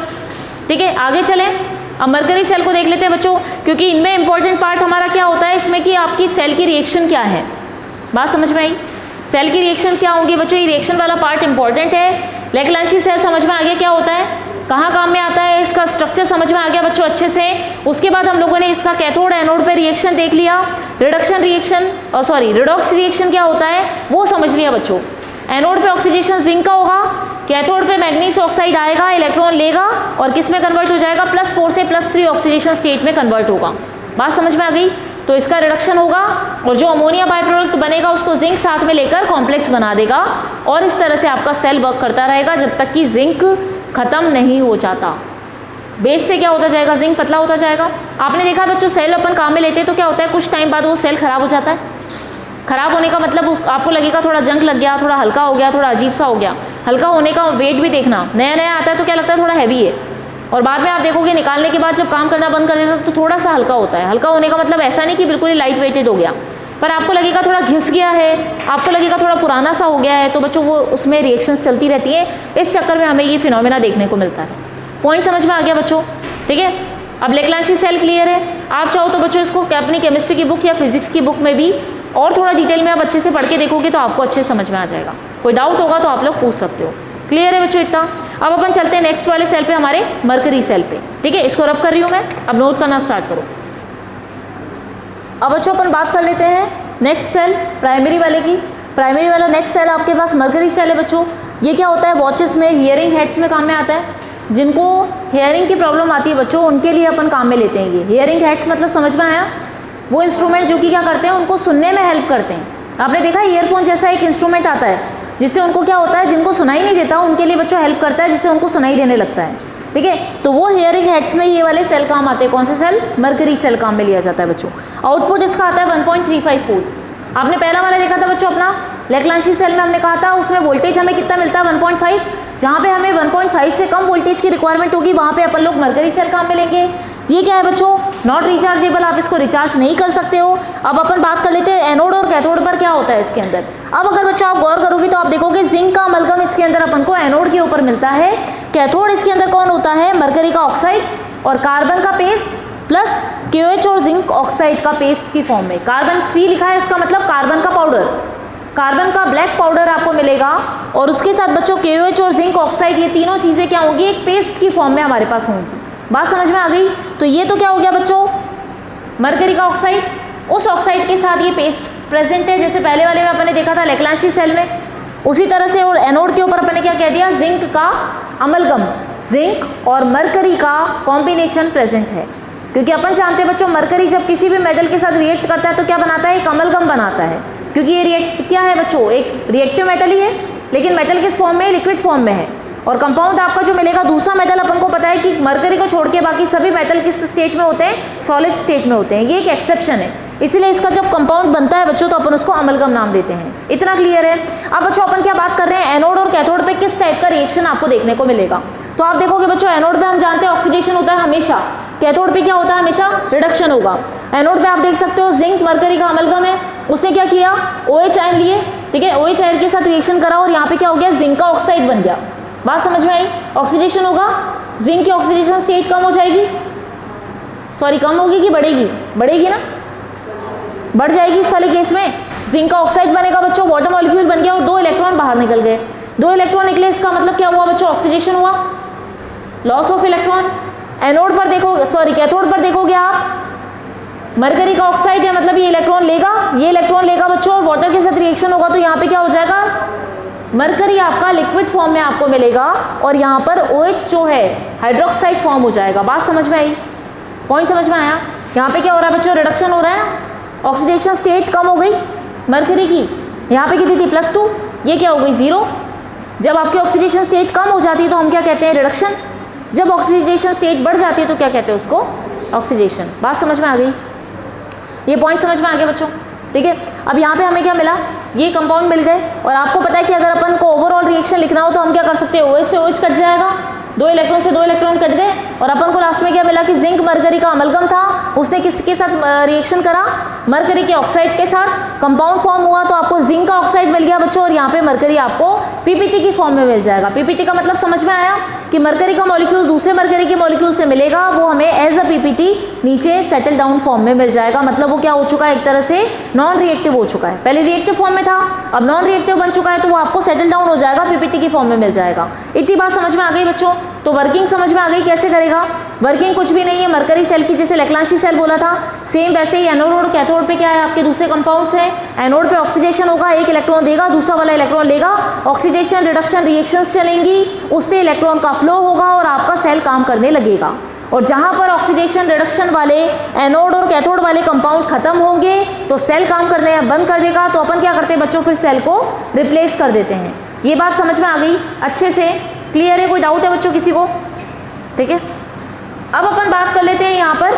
ठीक है। आगे चलें, अब मरकरी सेल को देख लेते हैं बच्चों, क्योंकि इनमें इंपॉर्टेंट पार्ट हमारा क्या होता है इसमें कि आपकी सेल की रिएक्शन क्या है। बात समझ में आई? सेल की रिएक्शन क्या होगी बच्चों, ये रिएक्शन वाला पार्ट इंपॉर्टेंट है। लेग्रांजी सेल समझ में आ गया क्या होता है, कहाँ काम में आता है, इसका स्ट्रक्चर समझ में आ गया बच्चों अच्छे से। उसके बाद हम लोगों ने इसका कैथोड एनोड पे रिएक्शन देख लिया, रिडक्शन रिएक्शन और सॉरी रिडॉक्स रिएक्शन क्या होता है वो समझ लिया बच्चों। एनोड पे ऑक्सीडेशन जिंक का होगा, कैथोड पे मैग्नीज ऑक्साइड आएगा, इलेक्ट्रॉन लेगा और किस में कन्वर्ट हो जाएगा, +4 से +3 ऑक्सीडेशन स्टेट में कन्वर्ट होगा। बात समझ में आ गई? तो इसका रिडक्शन होगा और जो अमोनिया बाय प्रोडक्ट बनेगा उसको जिंक साथ में लेकर कॉम्प्लेक्स बना देगा और इस तरह से आपका सेल वर्क करता रहेगा जब तक कि जिंक खत्म नहीं हो जाता। बेस से क्या होता जाएगा, जिंक पतला होता जाएगा। आपने देखा बच्चों सेल अपन काम में लेते हैं तो क्या होता है, कुछ टाइम बाद वो सेल खराब हो जाता है। खराब होने का मतलब आपको लगेगा थोड़ा जंक लग गया, थोड़ा हल्का हो गया, थोड़ा अजीब सा हो गया। हल्का होने का वेट भी देखना, नया नया आता है तो क्या लगता है थोड़ा हैवी है, और बाद में आप देखोगे निकालने के बाद जब काम करना बंद कर देता तो थोड़ा सा हल्का होता है। हल्का होने का मतलब ऐसा नहीं कि बिल्कुल ही लाइट वेटेड हो गया, पर आपको लगेगा थोड़ा घिस गया है, आपको लगेगा थोड़ा पुराना सा हो गया है। तो बच्चों वो उसमें रिएक्शंस चलती रहती है, इस चक्कर में हमें ये फिनोमेना देखने को मिलता है। पॉइंट समझ में आ गया बच्चों? ठीक है, अब लेग्रांजी सेल क्लियर है। आप चाहो तो बच्चों इसको अपनी केमिस्ट्री की बुक या फिजिक्स की बुक में भी और थोड़ा डिटेल में आप अच्छे से पढ़ के देखोगे तो आपको अच्छे समझ में आ जाएगा। कोई डाउट होगा तो आप लोग पूछ सकते हो। क्लियर है बच्चों इतना? अब अपन चलते हैं नेक्स्ट वाले सेल पे, हमारे मरकरी सेल पे। ठीक है, इसको रब कर रही हूँ मैं, अब नोट करना स्टार्ट करो। अब बच्चों अपन बात कर लेते हैं नेक्स्ट सेल प्राइमरी वाले की। प्राइमरी वाला नेक्स्ट सेल आपके पास मरकरी सेल है बच्चों। ये क्या होता है, वॉचेस में, हियरिंग हेड्स में काम में आता है। जिनको हियरिंग की प्रॉब्लम आती है बच्चों उनके लिए अपन काम में लेते हैं ये हियरिंग हेड्स। मतलब समझ में आया? वो इंस्ट्रूमेंट जो कि क्या करते हैं, उनको सुनने में हेल्प करते हैं। आपने देखा ईयरफोन जैसा एक इंस्ट्रूमेंट आता है जिससे उनको क्या होता है, जिनको सुनाई नहीं देता उनके लिए बच्चों हेल्प करता है, जिससे उनको सुनाई देने लगता है। ठीक है, तो वो हियरिंग हेड्स में ये वाले सेल काम आते हैं। कौन से सेल? मरकरी सेल काम में लिया जाता है बच्चों। आउटपुट इसका आता है 1.35 वोल्ट। आपने पहला वाला देखा था बच्चों अपना लेग्रांजी सेल में, हमने कहा था उसमें वोल्टेज हमें कितना मिलता है 1.5। जहाँ पे हमें 1.5 से कम वोल्टेज की रिक्वायरमेंट होगी वहाँ पे अपन लोग मरकरी सेल काम में लेंगे। ये क्या है बच्चों, नॉट रिचार्जेबल, आप इसको रिचार्ज नहीं कर सकते हो। अब अपन बात कर लेते हैं एनोड और कैथोड पर क्या होता है इसके अंदर। अब अगर बच्चों आप गौर करोगे तो आप देखोगे जिंक का अमलगम इसके अंदर अपन को एनोड के ऊपर मिलता है। कैथोड इसके अंदर कौन होता है, मरकरी का ऑक्साइड और कार्बन का पेस्ट प्लस KOH और जिंक ऑक्साइड का पेस्ट की फॉर्म में। कार्बन C लिखा है, इसका मतलब कार्बन का पाउडर, कार्बन का ब्लैक पाउडर आपको मिलेगा और उसके साथ बच्चों KOH और जिंक ऑक्साइड, ये तीनों चीज़ें क्या होंगी, एक पेस्ट की फॉर्म में हमारे पास होंगी। बात समझ में आ गई? तो ये तो क्या हो गया बच्चों, मरकरी का ऑक्साइड, उस ऑक्साइड के साथ ये पेस्ट प्रेजेंट है, जैसे पहले वाले में अपने देखा था लेग्रांजी सेल में। उसी तरह से और एनोड के ऊपर अपने क्या कह दिया, जिंक का अमलगम, जिंक और मरकरी का कॉम्बिनेशन प्रेजेंट है। क्योंकि अपन जानते हैं बच्चों मरकरी जब किसी भी मेटल के साथ रिएक्ट करता है तो क्या बनाता है, एक अमलगम बनाता है। क्योंकि ये रिएक्ट क्या है बच्चों, एक रिएक्टिव मेटल ही है, लेकिन मेटल किस फॉर्म में, लिक्विड फॉर्म में है। और कंपाउंड आपका जो मिलेगा दूसरा मेटल, अपन को पता है कि मरकरी को छोड़ के बाकी सभी मेटल किस स्टेट में होते हैं, सॉलिड स्टेट में होते हैं। ये एक एक्सेप्शन है, इसीलिए इसका जब कंपाउंड बनता है बच्चों तो अपन उसको अमलगम नाम देते हैं। इतना क्लियर है? अब बच्चों अपन क्या बात कर रहे हैं, एनोड और कैथोड पे किस टाइप का रिएक्शन आपको देखने को मिलेगा। तो आप देखोगे बच्चों एनोड पे हम जानते हैं ऑक्सीडेशन होता है हमेशा, कैथोड पे क्या होता है, हमेशा रिडक्शन होगा। एनोड पे आप देख सकते हो जिंक मरकरी का अमलगम है, उसने क्या किया, OH आयन लिए, ठीक है, OH आयन के साथ रिएक्शन करा और यहाँ पे क्या हो गया, जिंक का ऑक्साइड बन गया। बात समझ में आई? ऑक्सीडेशन होगा, जिंक की ऑक्सीडेशन स्टेट कम हो जाएगी, सॉरी कम होगी कि बढ़ेगी, बढ़ेगी ना, बढ़ जाएगी इस वाले केस में। जिंक का ऑक्साइड बनेगा बच्चों, वाटर मॉलिक्यूल बन गया और 2 इलेक्ट्रॉन बाहर निकल गए। 2 इलेक्ट्रॉन निकले, इसका मतलब क्या हुआ बच्चों, ऑक्सीडेशन हुआ, लॉस ऑफ इलेक्ट्रॉन। एनोड पर देखो, सॉरी कैथोड पर देखोगे आप, मरकरी का ऑक्साइड है, मतलब ये इलेक्ट्रॉन लेगा बच्चों और वाटर के साथ रिएक्शन होगा तो यहाँ पे क्या हो जाएगा, मरकरी आपका लिक्विड फॉर्म में आपको मिलेगा और यहाँ पर OH जो है हाइड्रोक्साइड फॉर्म हो जाएगा। बात समझ में आई? पॉइंट समझ में आया? यहाँ पे क्या हो रहा है बच्चों, रिडक्शन हो रहा है, ऑक्सीडेशन स्टेट कम हो गई मरकरी की, यहाँ पे कितनी थी +2, ये क्या हो गई 0। जब आपकी ऑक्सीडेशन स्टेट कम हो जाती है तो हम क्या कहते हैं, रिडक्शन। जब ऑक्सीडेशन स्टेट बढ़ जाती है तो क्या कहते हैं उसको, ऑक्सीडेशन। बात समझ में आ गई? ये पॉइंट समझ में आ गया बच्चों? ठीक है, अब यहाँ पे हमें क्या मिला, ये कंपाउंड मिल गए और आपको पता है कि अगर अपन को ओवरऑल रिएक्शन लिखना हो तो हम क्या कर सकते हैं, OH से OH कट जाएगा, 2 इलेक्ट्रॉन से 2 इलेक्ट्रॉन कट गए और अपन को लास्ट में क्या मिला कि जिंक मरकरी का अमलगम था, उसने किसके साथ रिएक्शन करा, मरकरी के ऑक्साइड के साथ, कंपाउंड फॉर्म हुआ तो आपको जिंक का ऑक्साइड मिल गया बच्चों और यहाँ पे मरकरी आपको PPT की फॉर्म में मिल जाएगा। PPT का मतलब समझ में आया, कि मरकरी का मॉलिक्यूल दूसरे मरकरी के मॉलिक्यूल से मिलेगा, वो हमें एज अ पीपीटी नीचे सेटल डाउन फॉर्म में मिल जाएगा। मतलब वो क्या हो चुका है, एक तरह से नॉन रिएक्टिव हो चुका है। पहले रिएक्टिव फॉर्म में था, अब नॉन रिएक्टिव बन चुका है, तो वो आपको सेटल डाउन हो जाएगा, पीपीटी की फॉर्म में मिल जाएगा। इतनी बात समझ में आ गई बच्चों? तो वर्किंग समझ में आ गई, कैसे करेगा? वर्किंग कुछ भी नहीं है, मरकरी सेल की जैसे लैग्रांजी सेल बोला था, सेम वैसे ही एनोड और कैथोड पे क्या है, आपके दूसरे कंपाउंड्स हैं। एनोड पे ऑक्सीडेशन होगा, एक इलेक्ट्रॉन देगा, दूसरा वाला इलेक्ट्रॉन लेगा, ऑक्सीडेशन रिडक्शन रिएक्शंस चलेंगी, उससे इलेक्ट्रॉन का फ्लो होगा और आपका सेल काम करने लगेगा। और जहां पर ऑक्सीडेशन रिडक्शन वाले एनोड और कैथोड वाले कंपाउंड खत्म होंगे तो सेल काम करने बंद कर देगा, तो अपन क्या करते हैं बच्चों, फिर सेल को रिप्लेस कर देते हैं। ये बात समझ में आ गई अच्छे से? क्लियर है? कोई डाउट है बच्चों किसी को? ठीक है, अब अपन बात कर लेते हैं यहाँ पर।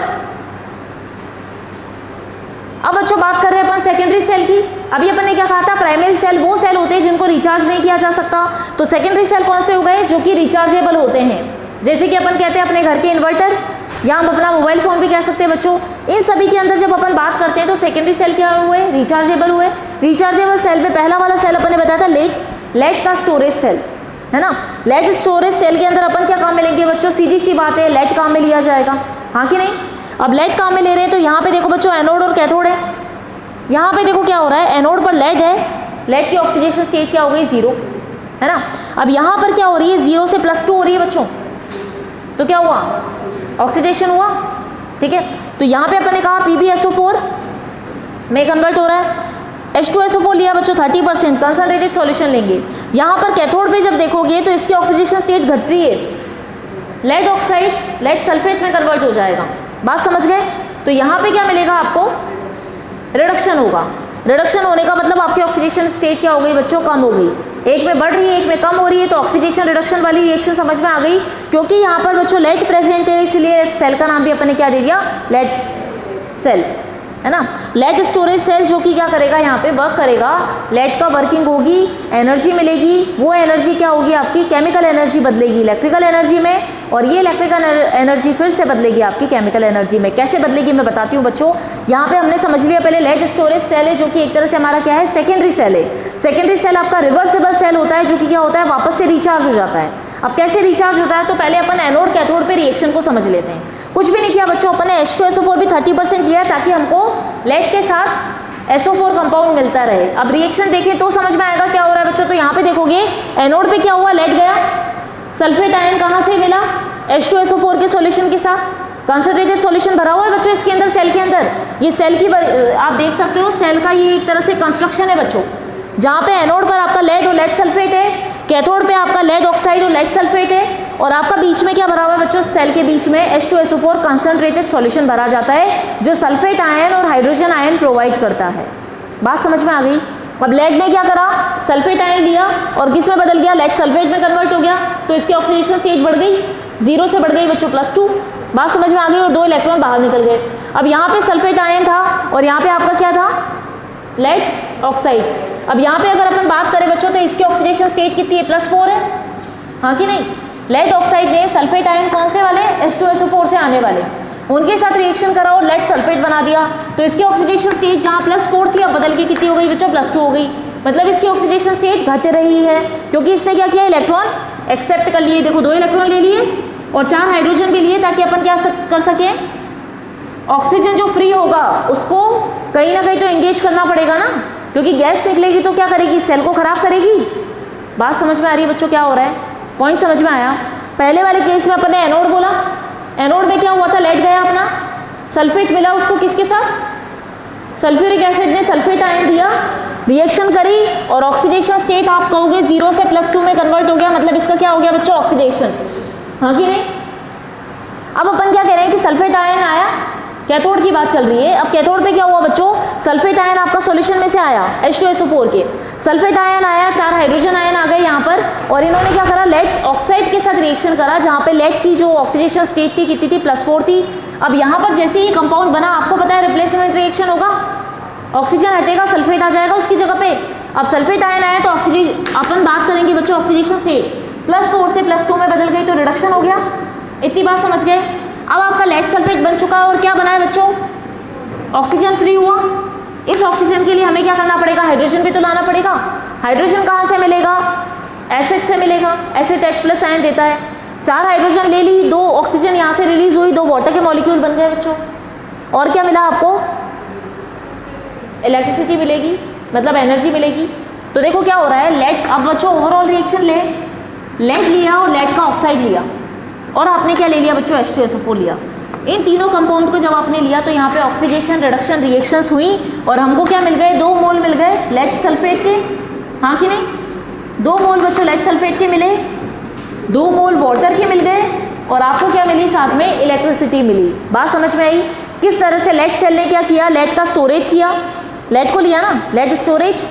अब बच्चों बात कर रहे हैं अपन सेकेंडरी सेल की। अभी अपन ने क्या कहा था, प्राइमरी सेल वो सेल होते हैं जिनको रिचार्ज नहीं किया जा सकता, तो सेकेंडरी सेल कौन से हो गए, जो कि रिचार्जेबल होते हैं। जैसे कि अपन कहते हैं अपने घर के इन्वर्टर, या हम अपना मोबाइल फोन भी कह सकते हैं बच्चों। इन सभी के अंदर जब अपन बात करते हैं तो सेकेंडरी सेल क्या हुए, रिचार्जेबल हुए। रिचार्जेबल सेल में पहला वाला सेल अपन ने बताया था लेड का स्टोरेज सेल, है ना। लेड स्टोरेज सेल के अंदर अपन क्या काम में लेंगे बच्चों, सीधी सी बात है, लेड काम में लिया जाएगा, हाँ कि नहीं। अब लेड काम में ले रहे हैं तो यहाँ पे देखो बच्चों एनोड और कैथोड है। यहाँ पे देखो क्या हो रहा है, एनोड पर लेड है, लेड की ऑक्सीडेशन स्टेट क्या हो गई, 0, है ना। अब यहाँ पर क्या हो रही है, 0 से +2 हो रही है बच्चों, तो क्या हुआ, ऑक्सीडेशन हुआ, ठीक है। तो यहाँ पे अपन ने कहा PbSO4 में कन्वर्ट हो रहा है। H2SO4 लिया बच्चों 30%, कंसंट्रेटेड सॉल्यूशन लेंगे। यहाँ पर कैथोड पे जब देखोगे तो इसकी ऑक्सीडेशन स्टेट घट रही है, लेड ऑक्साइड लेड सल्फेट में कन्वर्ट हो जाएगा। बात समझ गए? तो यहाँ पे क्या मिलेगा आपको, रिडक्शन होगा। रिडक्शन होने का मतलब आपकी ऑक्सीडेशन स्टेट क्या हो गई बच्चों, कम हो गई। एक में बढ़ रही है, एक में कम हो रही है, तो ऑक्सीडेशन रिडक्शन वाली रिएक्शन समझ में आ गई। क्योंकि यहाँ पर बच्चों लेड प्रेजेंट है, इसलिए सेल का नाम भी अपन ने क्या दे दिया, लेड सेल, है ना। लेड स्टोरेज सेल जो कि क्या करेगा, यहाँ पे वर्क करेगा, लेड का वर्किंग होगी, एनर्जी मिलेगी, वो एनर्जी क्या होगी आपकी, केमिकल एनर्जी बदलेगी इलेक्ट्रिकल एनर्जी में, और ये इलेक्ट्रिकल एनर्जी फिर से बदलेगी आपकी केमिकल एनर्जी में। कैसे बदलेगी मैं बताती हूँ बच्चों। यहाँ पे हमने समझ लिया पहले लेड स्टोरेज सेल है, जो कि एक तरह से हमारा क्या है, सेकेंडरी सेल है। सेकेंडरी सेल आपका रिवर्सिबल सेल होता है, जो कि क्या होता है, वापस से रिचार्ज हो जाता है। अब कैसे रिचार्ज होता है, तो पहले अपन एनोड कैथोड पे रिएक्शन को समझ लेते हैं। कुछ भी नहीं किया बच्चों, अपन ने H2SO4 भी 30% लिया है, ताकि हमको लेड के साथ SO4 कंपाउंड मिलता रहे। अब रिएक्शन देखें तो समझ में आएगा क्या हो रहा है बच्चों। तो यहाँ पे देखोगे एनोड पे क्या हुआ, लेड गया, सल्फेट आयन कहाँ से मिला, H2SO4 के सॉल्यूशन के साथ, कंसंट्रेटेड सॉल्यूशन भरा हुआ है बच्चों इसके अंदर, सेल के अंदर। ये सेल की आप देख सकते हो, सेल का ये एक तरह से कंस्ट्रक्शन है बच्चों, जहाँ पे एनोड पर आपका लेड और लेड सल्फेट है, कैथोड पे आपका लेड ऑक्साइड और लेड सल्फेट है, और आपका बीच में क्या भरा हुआ है बच्चों, सेल के बीच में H2SO4 कंसंट्रेटेड सॉल्यूशन भरा जाता है, जो सल्फेट आयन और हाइड्रोजन आयन प्रोवाइड करता है। बात समझ में आ गई? अब लेड ने क्या करा, सल्फेट आयन लिया और किस में बदल गया, लेड सल्फेट में कन्वर्ट हो गया, तो इसकी ऑक्सीडेशन स्टेट बढ़ गई, 0 से बढ़ गई बच्चों +2। बात समझ में आ गई? और 2 इलेक्ट्रॉन बाहर निकल गए। अब यहाँ पे सल्फेट आयन था और यहाँ पे आपका क्या था, लेड ऑक्साइड। अब यहाँ पे अगर अपन बात करें बच्चों तो इसकी ऑक्सीडेशन स्टेट कितनी है, +4 है, हाँ कि नहीं। लेड ऑक्साइड ने सल्फेट आयन कौन से वाले, H2SO4 से आने वाले, उनके साथ रिएक्शन करा और लेड सल्फेट बना दिया, तो इसकी ऑक्सीडेशन स्टेट जहाँ +4 थी अब बदल के कितनी हो गई बच्चों, +2 हो गई। मतलब इसकी ऑक्सीडेशन स्टेट घट रही है, क्योंकि इसने क्या किया, इलेक्ट्रॉन एक्सेप्ट कर लिए। देखो 2 इलेक्ट्रॉन ले लिए और 4 हाइड्रोजन भी लिए, ताकि अपन क्या कर सके, ऑक्सीजन जो फ्री होगा उसको कहीं ना कहीं तो एंगेज करना पड़ेगा ना, क्योंकि गैस निकलेगी तो क्या करेगी, सेल को खराब करेगी। बात समझ में आ रही है बच्चों क्या हो रहा है, पॉइंट समझ में आया। पहले वाले केस में अपन ने एनोड बोला, एनोड में क्या हुआ था, लेड गया अपना, सल्फेट मिला उसको किसके साथ, सल्फ्यूरिक एसिड ने सल्फेट आयन दिया, रिएक्शन करी और ऑक्सीडेशन स्टेट आप कहोगे 0 से +2 में कन्वर्ट हो गया। मतलब इसका क्या हो गया बच्चों, ऑक्सीडेशन, हाँ कि नहीं। अब अपन क्या कह रहे हैं कि सल्फेट आयन आया, कैथोड की बात चल रही है। अब कैथोड पे क्या हुआ बच्चों, सल्फेट आयन आपका सॉल्यूशन में से आया, H2SO4 के सल्फेट आयन आया, 4 हाइड्रोजन आयन आ गए यहाँ पर, और इन्होंने क्या करा, लेड ऑक्साइड के साथ रिएक्शन करा, जहाँ पे लेड की जो ऑक्सीडेशन स्टेट थी कितनी थी, +4 थी। अब यहाँ पर जैसे ही कंपाउंड बना, आपको पता है रिप्लेसमेंट रिएक्शन होगा, ऑक्सीजन हटेगा, सल्फेट आ जाएगा उसकी जगह पे। अब सल्फेट आयन आया तो ऑक्सीडेशन, अपन बात करेंगे बच्चों ऑक्सीडेशन स्टेट, +4 से +2 में बदल गई, तो रिडक्शन हो गया। इतनी बात समझ गए। अब आपका लेड सल्फेट बन चुका है और क्या बना है बच्चों, ऑक्सीजन फ्री हुआ। इस ऑक्सीजन के लिए हमें क्या करना पड़ेगा, हाइड्रोजन भी तो लाना पड़ेगा। हाइड्रोजन कहाँ से मिलेगा, एसिड से मिलेगा, एसिड H+ आयन देता है, 4 हाइड्रोजन ले ली, 2 ऑक्सीजन यहाँ से रिलीज हुई, 2 वाटर के मॉलिक्यूल बन गए बच्चों। और क्या मिला आपको? इलेक्ट्रिसिटी मिलेगी, मतलब एनर्जी मिलेगी। तो देखो क्या हो रहा है, लेड, अब बच्चों ओवरऑल रिएक्शन लेड लिया और लेड का ऑक्साइड लिया, और आपने क्या ले लिया बच्चों? H2SO4 लिया। इन तीनों कंपाउंड को जब आपने लिया तो यहाँ पे ऑक्सीडेशन रिडक्शन रिएक्शंस हुई और हमको क्या मिल गए? 2 मोल मिल गए लेड सल्फेट के, हाँ कि नहीं? 2 मोल बच्चों लेड सल्फेट के मिले, 2 मोल वाटर के मिल गए, और आपको क्या मिली? साथ में इलेक्ट्रिसिटी मिली। बात समझ में आई? किस तरह से लेड सेल ने क्या किया? लेड का स्टोरेज किया, लेड को लिया ना, लेड स्टोरेज,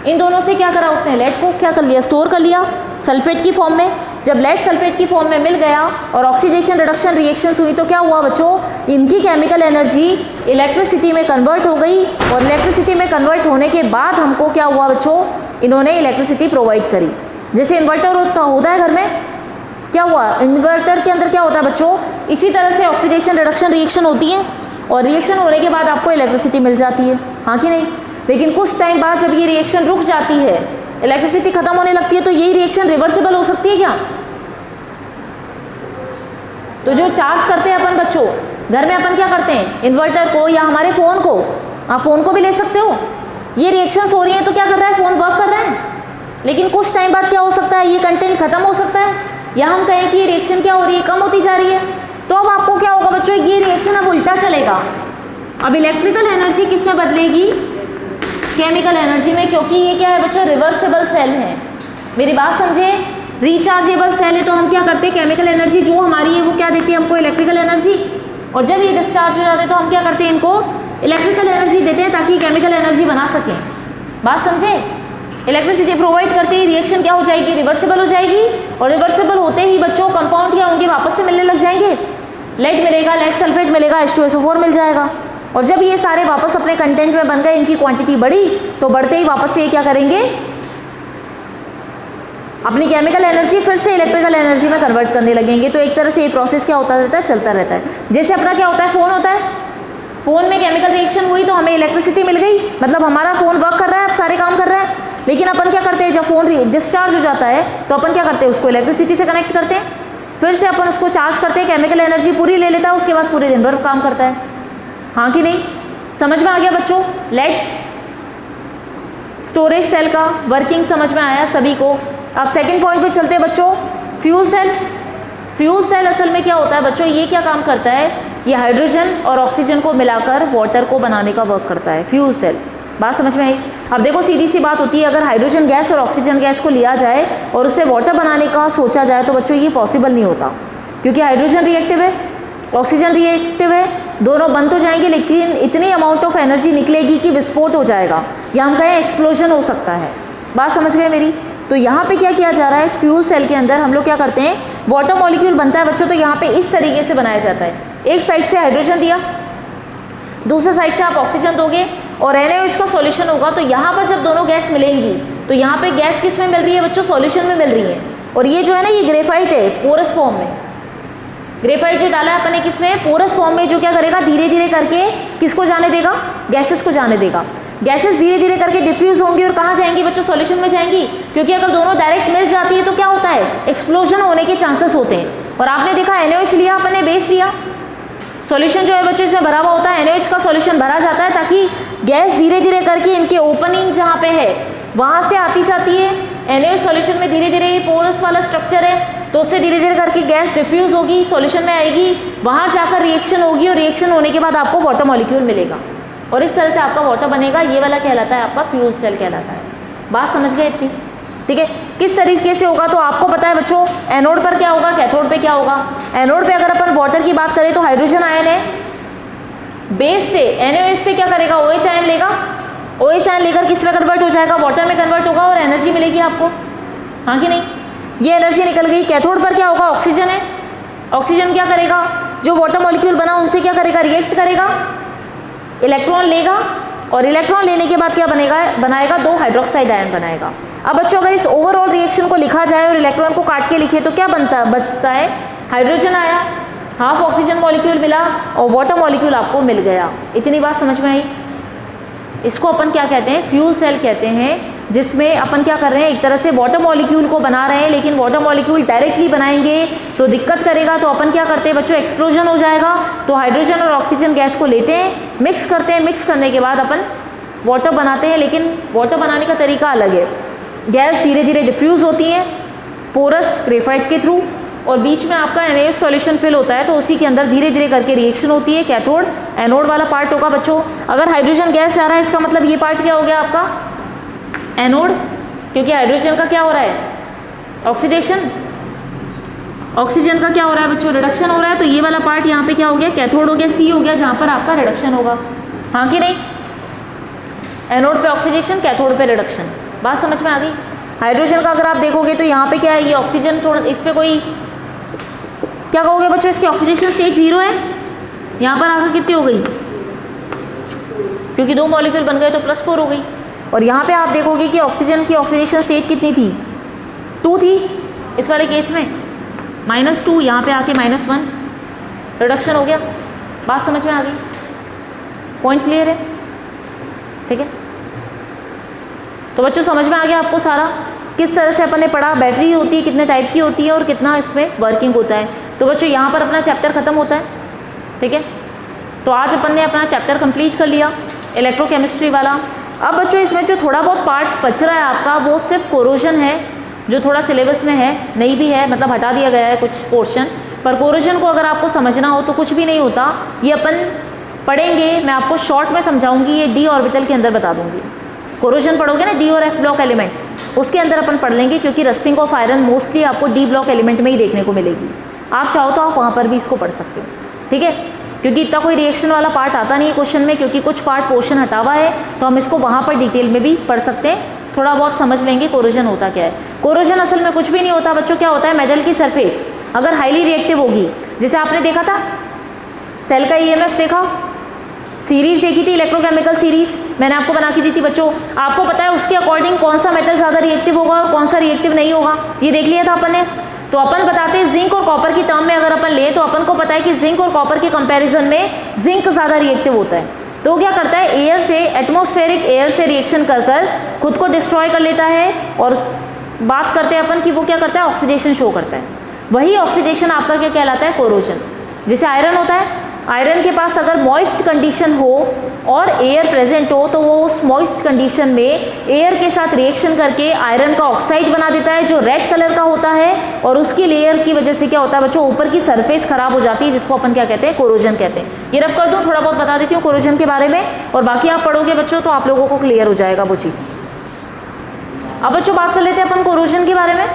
इन दोनों से क्या करा उसने? लेड को क्या कर लिया? स्टोर कर लिया सल्फेट की फॉर्म में। जब लेड सल्फेट की फॉर्म में मिल गया और ऑक्सीडेशन रिडक्शन रिएक्शंस हुई तो क्या हुआ बच्चों? इनकी केमिकल एनर्जी इलेक्ट्रिसिटी में कन्वर्ट हो गई, और इलेक्ट्रिसिटी में कन्वर्ट होने के बाद हमको क्या हुआ बच्चों? इन्होंने इलेक्ट्रिसिटी प्रोवाइड करी। जैसे इन्वर्टर होता है घर में, क्या हुआ? इन्वर्टर के अंदर क्या होता है बच्चों? इसी तरह से ऑक्सीडेशन रिडक्शन रिएक्शन होती है, और रिएक्शन होने के बाद आपको इलेक्ट्रिसिटी मिल जाती है, हाँ कि नहीं? लेकिन कुछ टाइम बाद जब ये रिएक्शन रुक जाती है, इलेक्ट्रिसिटी खत्म होने लगती है, तो यही रिएक्शन रिवर्सिबल हो सकती है क्या? तो जो चार्ज करते हैं अपन बच्चों घर में, अपन क्या करते हैं? इन्वर्टर को या हमारे फ़ोन को, आप फ़ोन को भी ले सकते हो, ये रिएक्शंस हो रही हैं तो क्या कर रहा है? फ़ोन वर्क कर रहा है। लेकिन कुछ टाइम बाद क्या हो सकता है? ये कंटेंट खत्म हो सकता है, या हम कहें कि ये रिएक्शन क्या हो रही है? कम होती जा रही है। तो अब आपको क्या होगा बच्चों? ये रिएक्शन अब उल्टा चलेगा। अब इलेक्ट्रिकल एनर्जी किस में बदलेगी? केमिकल एनर्जी में, क्योंकि ये क्या है बच्चों? रिवर्सिबल सेल है। मेरी बात समझे? रिचार्जेबल सेल है तो हम क्या करते हैं? केमिकल एनर्जी जो हमारी है वो क्या देती है हमको? Electrical energy. और जब ये डिस्चार्ज हो जाते हैं तो हम क्या करते हैं? इनको इलेक्ट्रिकल एनर्जी देते हैं ताकि केमिकल एनर्जी बना सकें। बात समझे? इलेक्ट्रिसिटी प्रोवाइड करते ही रिएक्शन क्या हो जाएगी? रिवर्सिबल हो जाएगी, और रिवर्सिबल होते ही बच्चों कंपाउंड क्या होंगे? वापस से मिलने लग जाएंगे। लेड मिलेगा, लेड सल्फेट मिलेगा, H2SO4 मिल जाएगा। और जब ये सारे वापस अपने कंटेंट में बन गए, इनकी क्वांटिटी बढ़ी, तो बढ़ते ही वापस से ये क्या करेंगे? अपनी केमिकल एनर्जी फिर से इलेक्ट्रिकल एनर्जी में कन्वर्ट करने लगेंगे। तो एक तरह से ये प्रोसेस क्या होता रहता है? चलता रहता है। जैसे अपना क्या होता है? फ़ोन होता है, फ़ोन में केमिकल रिएक्शन हुई तो हमें इलेक्ट्रिसिटी मिल गई, मतलब हमारा फ़ोन वर्क कर रहा है, अब सारे काम कर रहा है। लेकिन अपन क्या करते हैं? जब फ़ोन डिस्चार्ज हो जाता है तो अपन क्या करते हैं? उसको इलेक्ट्रिसिटी से कनेक्ट करते हैं, फिर से अपन उसको चार्ज करते हैं, केमिकल एनर्जी पूरी ले लेता है, उसके बाद पूरे दिन भर काम करता है, हाँ कि नहीं? समझ में आ गया बच्चों? लेड स्टोरेज सेल का वर्किंग समझ में आया सभी को। अब सेकंड पॉइंट पे चलते हैं बच्चों, फ्यूल सेल। फ्यूल सेल असल में क्या होता है बच्चों? ये क्या काम करता है? ये हाइड्रोजन और ऑक्सीजन को मिलाकर वाटर को बनाने का वर्क करता है, फ्यूल सेल। बात समझ में आई? अब देखो सीधी सी बात होती है, अगर हाइड्रोजन गैस और ऑक्सीजन गैस को लिया जाए और उससे वाटर बनाने का सोचा जाए तो बच्चों ये पॉसिबल नहीं होता, क्योंकि हाइड्रोजन रिएक्टिव है, ऑक्सीजन रिएक्टिव है, दोनों बन तो जाएंगे लेकिन इतनी अमाउंट ऑफ एनर्जी निकलेगी कि विस्फोट हो जाएगा, या हम कहें एक्सप्लोजन हो सकता है। बात समझ गए मेरी? तो यहाँ पे क्या किया जा रहा है? इस फ्यूल सेल के अंदर हम लोग क्या करते हैं? वाटर मॉलिक्यूल बनता है बच्चों, तो यहाँ पे इस तरीके से बनाया जाता है। एक साइड से हाइड्रोजन दिया, दूसरे साइड से आप ऑक्सीजन दोगे और NaOH का सॉल्यूशन होगा, तो यहाँ पर जब दोनों गैस मिलेंगी तो यहाँ पे गैस किस में मिल रही है बच्चों? सॉल्यूशन में मिल रही है। और ये जो है ना, ये ग्रेफाइट है पोरस फॉर्म में। ग्रेफाइट जो डाला है अपन ने किसमें? पोरस फॉर्म में, जो क्या करेगा? धीरे धीरे करके किसको जाने देगा? गैसेस को जाने देगा। गैसेस धीरे धीरे करके डिफ्यूज होंगी और कहाँ जाएंगी बच्चों? सॉल्यूशन में जाएंगी, क्योंकि अगर दोनों डायरेक्ट मिल जाती है तो क्या होता है? एक्सप्लोजन होने के चांसेस होते हैं। और आपने देखा NaOH लिया अपन ने, बेस लिया, सॉल्यूशन जो है बच्चों इसमें भरा हुआ होता है, NaOH का सॉल्यूशन भरा जाता है ताकि गैस धीरे धीरे करके इनके ओपनिंग जहाँ पे है वहाँ से आती जाती है। NaOH सॉल्यूशन में धीरे धीरे पोरस वाला स्ट्रक्चर है, तो उससे धीरे धीरे करके गैस डिफ्यूज होगी, सॉल्यूशन में आएगी, वहाँ जाकर रिएक्शन होगी, और रिएक्शन होने के बाद आपको वाटर मॉलिक्यूल मिलेगा, और इस तरह से आपका वाटर बनेगा। ये वाला कहलाता है आपका फ्यूल सेल कहलाता है। बात समझ गए इतनी? ठीक है। किस तरीके से होगा तो आपको पता है बच्चों, एनोड पर क्या होगा, कैथोड पे क्या होगा। एनोड पे अगर अपन वाटर की बात करें तो हाइड्रोजन आयन है, बेस से NaOH से क्या करेगा? OH आयन लेगा, OH आयन लेकर किस में कन्वर्ट हो जाएगा? वाटर में कन्वर्ट होगा, और एनर्जी मिलेगी आपको, हाँ कि नहीं? ये एनर्जी निकल गई। कैथोड पर क्या होगा? ऑक्सीजन है, ऑक्सीजन क्या करेगा? जो वाटर मॉलिक्यूल बना उनसे क्या करेगा? रिएक्ट करेगा, इलेक्ट्रॉन लेगा, और इलेक्ट्रॉन लेने के बाद क्या बनाएगा? 2 हाइड्रोक्साइड आयन बनाएगा। अब बच्चों अगर इस ओवरऑल रिएक्शन को लिखा जाए और इलेक्ट्रॉन को काट के लिखे तो क्या बचता है? हाइड्रोजन आया, हाफ ऑक्सीजन मॉलिक्यूल मिला, और वाटर मॉलिक्यूल आपको मिल गया। इतनी बात समझ में आई? इसको अपन क्या कहते हैं? फ्यूल सेल कहते हैं। जिसमें अपन क्या कर रहे हैं, एक तरह से वाटर मॉलिक्यूल को बना रहे हैं, लेकिन वाटर मॉलिक्यूल डायरेक्टली बनाएंगे तो दिक्कत करेगा, तो अपन क्या करते हैं बच्चों, एक्सप्लोजन हो जाएगा। तो हाइड्रोजन और ऑक्सीजन गैस को लेते हैं, मिक्स करते हैं, मिक्स करने के बाद अपन वाटर बनाते हैं, लेकिन वाटर बनाने का तरीका अलग है। गैस धीरे धीरे डिफ्यूज़ होती है पोरस ग्रेफाइट के थ्रू, और बीच में आपका NaOH सॉल्यूशन फिल होता है, तो उसी के अंदर धीरे धीरे करके रिएक्शन होती है। कैथोड एनोड वाला पार्ट होगा बच्चों। अगर हाइड्रोजन गैस जा रहा है, इसका मतलब ये पार्ट क्या हो गया आपका, एनोड, क्योंकि हाइड्रोजन का क्या हो रहा है, ऑक्सीडेशन। ऑक्सीजन का क्या हो रहा है बच्चों, रिडक्शन हो रहा है, तो ये वाला पार्ट यहाँ पे क्या हो गया, कैथोड हो गया, C हो गया, जहाँ पर आपका रिडक्शन होगा। हाँ कि नहीं, एनोड पे ऑक्सीडेशन, कैथोड पे रिडक्शन। बात समझ में आ गई। हाइड्रोजन का अगर आप देखोगे तो यहाँ पे क्या है, ये ऑक्सीजन थोड़ा, इस पे कोई क्या कहोगे बच्चों, इसकी ऑक्सीडेशन स्टेट 0 है, यहाँ पर आकर कितनी हो गई, क्योंकि 2 मॉलिक्यूल बन गए तो +4 हो गई। और यहाँ पे आप देखोगे कि ऑक्सीजन की ऑक्सीडेशन स्टेट कितनी थी, 2 थी इस वाले केस में, -2, यहाँ पे आके -1, रिडक्शन हो गया। बात समझ में आ गई, पॉइंट क्लियर है, ठीक है। तो बच्चों समझ में आ गया आपको सारा, किस तरह से अपन ने पढ़ा, बैटरी होती है, कितने टाइप की होती है और कितना इसमें वर्किंग होता है। तो बच्चों यहाँ पर अपना चैप्टर ख़त्म होता है, ठीक है। तो आज अपन ने अपना चैप्टर कंप्लीट कर लिया इलेक्ट्रोकेमिस्ट्री वाला। अब बच्चों इसमें जो थोड़ा बहुत पार्ट बच रहा है आपका, वो सिर्फ कोरोजन है, जो थोड़ा सिलेबस में है, नहीं भी है, मतलब हटा दिया गया है कुछ पोर्शन। पर कोरोजन को अगर आपको समझना हो तो कुछ भी नहीं होता, ये अपन पढ़ेंगे, मैं आपको शॉर्ट में समझाऊंगी, ये D ऑर्बिटल के अंदर बता दूंगी। कोरोजन पढ़ोगे ना, D और F ब्लॉक एलिमेंट्स, उसके अंदर अपन पढ़ लेंगे, क्योंकि रस्टिंग ऑफ आयरन मोस्टली आपको D ब्लॉक एलिमेंट में ही देखने को मिलेगी। आप चाहो तो आप वहाँ पर भी इसको पढ़ सकते हो, ठीक है, क्योंकि इतना कोई रिएक्शन वाला पार्ट आता नहीं है क्वेश्चन में, क्योंकि कुछ पार्ट पोर्शन हटा हुआ है, तो हम इसको वहाँ पर डिटेल में भी पढ़ सकते हैं, थोड़ा बहुत समझ लेंगे कोरोजन होता क्या है। कोरोजन असल में कुछ भी नहीं होता बच्चों, क्या होता है, मेटल की सरफेस अगर हाईली रिएक्टिव होगी, जैसे आपने देखा था सेल का EMF देखा, सीरीज देखी थी, इलेक्ट्रोकेमिकल सीरीज मैंने आपको बना के दी थी बच्चों, आपको पता है उसके अकॉर्डिंग कौन सा मेटल ज़्यादा रिएक्टिव होगा और कौन सा रिएक्टिव नहीं होगा, ये देख लिया था अपन ने। तो अपन बताते हैं जिंक और कॉपर की टर्म में अगर अपन ले, तो अपन को पता है कि जिंक और कॉपर के कंपैरिजन में जिंक ज़्यादा रिएक्टिव होता है। तो क्या करता है, एयर से, एटमॉस्फेरिक एयर से रिएक्शन कर कर खुद को डिस्ट्रॉय कर लेता है, और बात करते हैं अपन कि वो क्या करता है, ऑक्सीडेशन शो करता है। वही ऑक्सीडेशन आपका क्या कहलाता है, कोरोजन। जैसे आयरन होता है, आयरन के पास अगर मॉइस्ट कंडीशन हो और एयर प्रेजेंट हो, तो वो उस मॉइस्ट कंडीशन में एयर के साथ रिएक्शन करके आयरन का ऑक्साइड बना देता है, जो रेड कलर का होता है, और उसकी लेयर की वजह से क्या होता है बच्चों, ऊपर की सरफेस खराब हो जाती है, जिसको अपन क्या कहते हैं, कोरोजन कहते हैं। ये रब कर दूँ, थोड़ा बहुत बता देती हूँ कोरोजन के बारे में, और बाकी आप पढ़ोगे बच्चों तो आप लोगों को क्लियर हो जाएगा वो चीज़। अब बच्चों बात कर लेते हैं अपन कोरोजन के बारे में।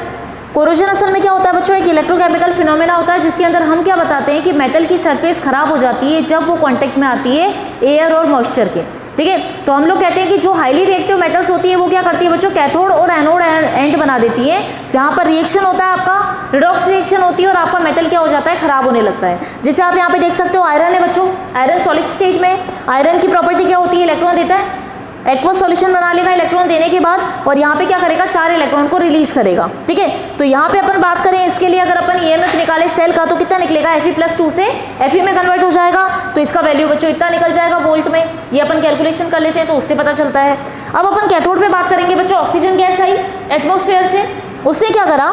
कोरोजन असल में क्या होता है बच्चों, एक इलेक्ट्रोकेमिकल फिनोमेना होता है, जिसके अंदर हम क्या बताते हैं कि मेटल की सरफेस खराब हो जाती है जब वो कांटेक्ट में आती है एयर और मॉइस्चर के, ठीक है। तो हम लोग कहते हैं कि जो हाईली रिएक्टिव मेटल्स होती है वो क्या करती है बच्चों, कैथोड और एनोड एंड बना देती है, जहाँ पर रिएक्शन होता है आपका, रिडॉक्स रिएक्शन होती है, और आपका मेटल क्या हो जाता है, खराब होने लगता है। जैसे आप यहाँ पे देख सकते हो आयरन है बच्चों, आयरन सॉलिड स्टेट में, आयरन की प्रॉपर्टी क्या होती है, इलेक्ट्रॉन देता है, एक्वस सॉल्यूशन बना लेगा इलेक्ट्रॉन देने के बाद, और यहाँ पे क्या करेगा, 4 इलेक्ट्रॉन को रिलीज करेगा, ठीक है। तो यहाँ पे अपन बात करें इसके लिए, अगर अपन EMF निकाले सेल का, तो कितना निकलेगा, Fe+2 से Fe में कन्वर्ट हो जाएगा, तो इसका वैल्यू बच्चों इतना निकल जाएगा वोल्ट में। ये अपन कैलकुलेशन कर लेते हैं तो उससे पता चलता है। अब अपन कैथोड पे बात करेंगे बच्चों, ऑक्सीजन गैस आई एटमोस्फेयर से, उसने क्या करा,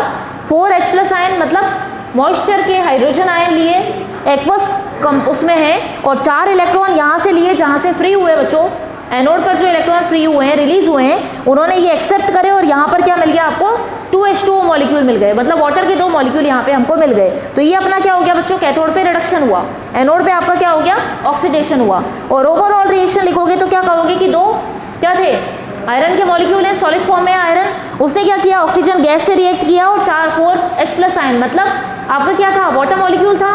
4H+ आयन मतलब मॉइस्चर के हाइड्रोजन आयन लिए, एक्वस उसमें है, और 4 इलेक्ट्रॉन यहाँ से लिए जहाँ से फ्री हुए बच्चों, एनोड पर जो इलेक्ट्रॉन फ्री हुए हैं, रिलीज हुए हैं, उन्होंने ये एक्सेप्ट करे, और यहाँ पर क्या मिल गया आपको, 2H2O मॉलिक्यूल मिल गए, मतलब वाटर के 2 मॉलिक्यूल यहाँ पे हमको मिल गए। तो ये अपना क्या हो गया बच्चों, कैथोड पे रिडक्शन हुआ, एनोड पे आपका क्या हो गया, ऑक्सीडेशन हुआ। और ओवरऑल रिएक्शन लिखोगे तो क्या कहोगे कि 2 क्या थे, आयरन के मॉलिक्यूल है, सॉलिड फॉर्म में आयरन, उसने क्या किया, ऑक्सीजन गैस से रिएक्ट किया, और 4H+ आयन मतलब आपका क्या था, वाटर मॉलिक्यूल था,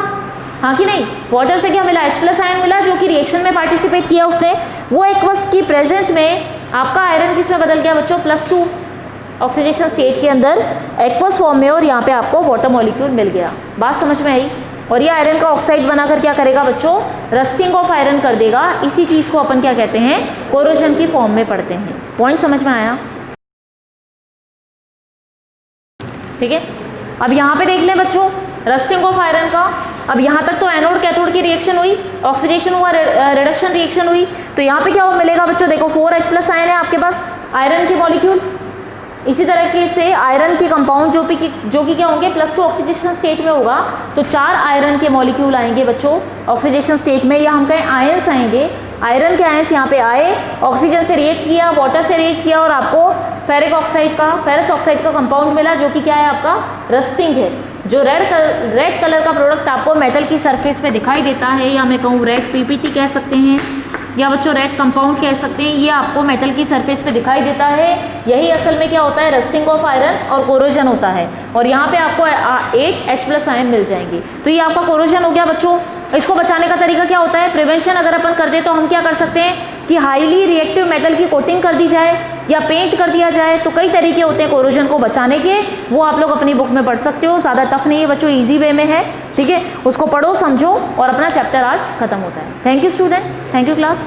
हाँ कि नहीं, वाटर से क्या मिला, H+ आयन मिला, जो कि रिएक्शन में पार्टिसिपेट किया उसने, वो एक्वस की प्रेजेंस में आपका आयरन किसमें बदल गया बच्चों, +2 ऑक्सीडेशन स्टेट के अंदर एक्वस फॉर्म में, और यहाँ पे आपको वाटर मॉलिक्यूल मिल गया। बात समझ में आई। और ये आयरन का ऑक्साइड बनाकर क्या करेगा बच्चों, रस्टिंग ऑफ आयरन कर देगा। इसी चीज़ को अपन क्या कहते हैं, कोरोजन की फॉर्म में पढ़ते हैं। पॉइंट समझ में आया, ठीक है। अब यहाँ पे देख लें बच्चों, रस्टिंग ऑफ आयरन का, अब यहाँ तक तो एनोड कैथोड की रिएक्शन हुई, ऑक्सीडेशन हुआ, रिडक्शन रिएक्शन हुई, तो यहाँ पे क्या मिलेगा बच्चों, देखो 4H+ आयन है आपके पास, आयरन के मॉलिक्यूल, इसी तरीके से आयरन के कंपाउंड जो कि क्या होंगे, +2 ऑक्सीडेशन स्टेट में होगा, तो 4 आयरन के मॉलिक्यूल आएंगे बच्चों ऑक्सीडेशन स्टेट में, या हम कहें आयंस आएंगे। आयरन के आयंस यहाँ पे आए, ऑक्सीजन से रिएक्ट किया, वाटर से रिएक्ट किया और आपको फेरस ऑक्साइड का कंपाउंड मिला, जो कि क्या है आपका रस्टिंग है। जो रेड कलर का प्रोडक्ट आपको मेटल की सरफेस पे दिखाई देता है, या मैं कहूँ रेड पीपीटी कह सकते हैं, या बच्चों रेड कंपाउंड कह सकते हैं, ये आपको मेटल की सरफेस पे दिखाई देता है। यही असल में क्या होता है, रस्टिंग ऑफ आयरन और कोरोजन होता है। और यहाँ पे आपको 8 H+ आयन मिल जाएंगे। तो ये आपका कोरोजन हो गया बच्चों। इसको बचाने का तरीका क्या होता है, प्रिवेंशन अगर अपन कर दे तो हम क्या कर सकते हैं कि हाईली रिएक्टिव मेटल की कोटिंग कर दी जाए या पेंट कर दिया जाए। तो कई तरीके होते हैं कोरोजन को बचाने के, वो आप लोग अपनी बुक में पढ़ सकते हो। ज़्यादा टफ नहीं है बच्चों, ईजी वे में है, ठीक है। उसको पढ़ो, समझो और अपना चैप्टर आज खत्म होता है। Thank you student, thank you class.